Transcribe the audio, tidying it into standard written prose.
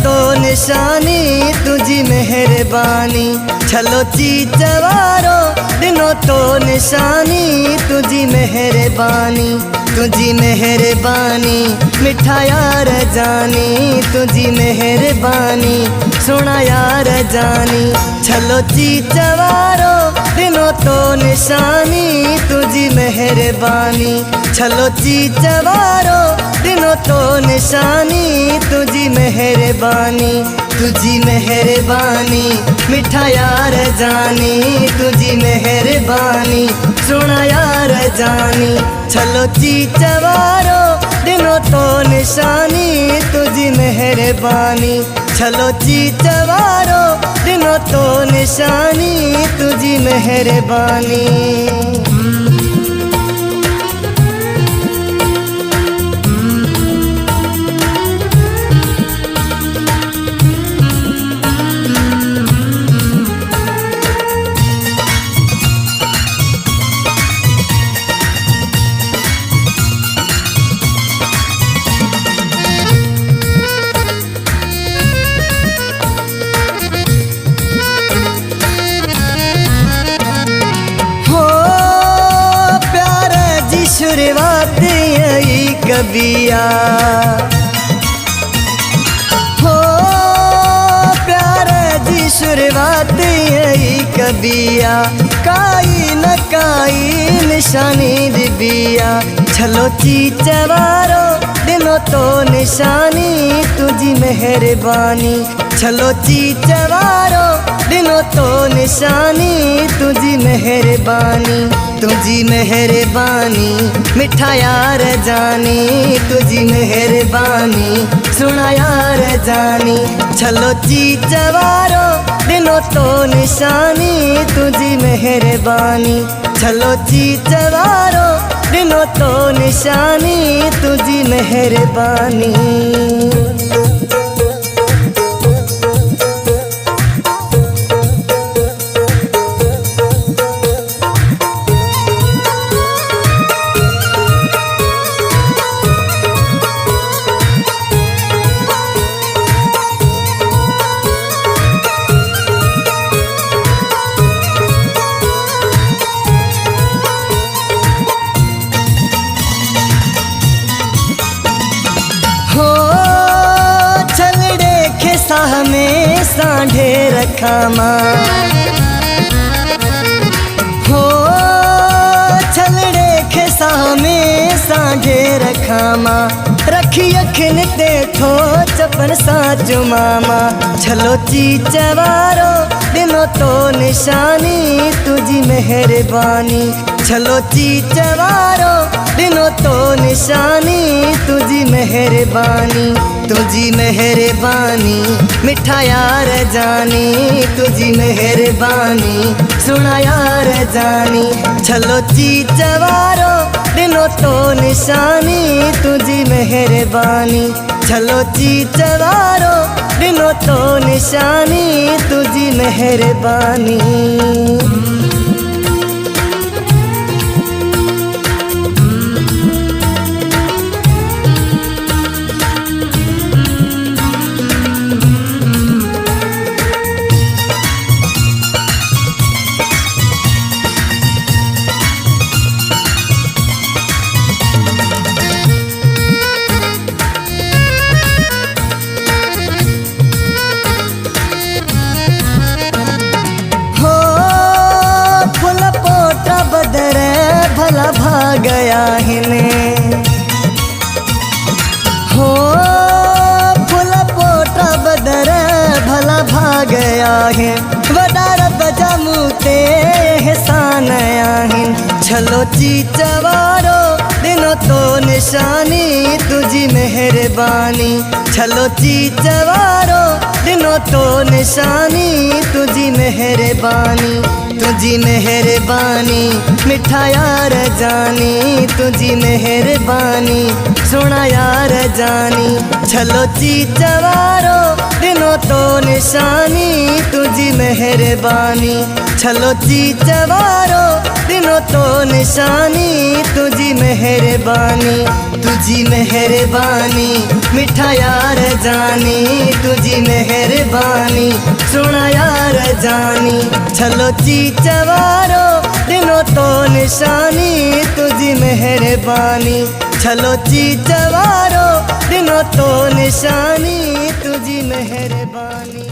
तो निशानी तुझी मेहरबानी। छलो चीचवारो दिनों तो निशानी तुझी मेहरबानी। तुझी मेहरबानी मिठा यार जानी, तुझी मेहरबानी सोना यार जानी। छलो चीचवारो दिनों तो निशानी तुझी मेहरबानी। छलो चीचवारो दिनों तो निशानी तुझी मेहरबानी। तुझी मेहरबानी मिठा यार जानी, तुझी मेहरबानी सोना यार जानी। छलो चीचवारो दिनों तो निशानी तुझी मेहरबानी। छलो चीचवारो दिनों तो निशानी तुझी मेहरबानी। शुरुआत यही कबिया हो, प्यारे जी शुरुआत यही कबिया। काई न काई निशानी दिबिया। छलो चीचवारो दिनों तो निशानी तुझी मेहरबानी। छलो चीचवारो दिनों तो निशानी तुझी मेहरबानी। तुझी मेहरबानी मिठा यार जानी, तुझी मेहरबानी सुना यार जानी। छलो चीचवारो दिनों तो निशानी तुझी मेहरबानी। छलो चीचवारो दिनों तो निशानी तुझी मेहरबानी। में सांढे रखा माँ हो, छलड़े खेसा में सांढे रखा माँ। रखी अखिन ते थो चपन साचो मामा। छलो चीचवारो दिनों तो निशानी तुझी मेहरबानी। छलो चीचवारो दिनों तो निशानी तुझी मेहरबानी। तुझी मेहरबानी मिठा यार जानी, तुझी मेहरबानी सुना यार जानी। छलो चीचवारो दिनों तो निशानी तुझी मेहरबानी। छलो चीचवारो दिनों तो निशानी तुझी मेहरबानी। भला भाग गया हिने हो, फुल पोटा बदर भला भाग गया है। वडार बजामू ते एहसान आहिन। छलो चीचवारो दिनों तो निशानी तुझी मेहरबानी। छलो चीचवारो दिनों तो निशानी तुझी मेहरबानी। तुझी मेहरबानी मिठा यार जानी, तुझी मेहरबानी सोना यार जानी। छलो चीचवारो दिनों तो निशानी तुझी मेहरबानी छलो चीचवारो दिनों तो निशानी तुझी मेहरबानी मिठा यार जानी तुझी मेहरबानी सुना यार जानी छलो चीचवारो दिनों तो निशानी तुझी मेहरबानी छलो चीचवारो दिनों तो निशानी तुझी मेहरबानी।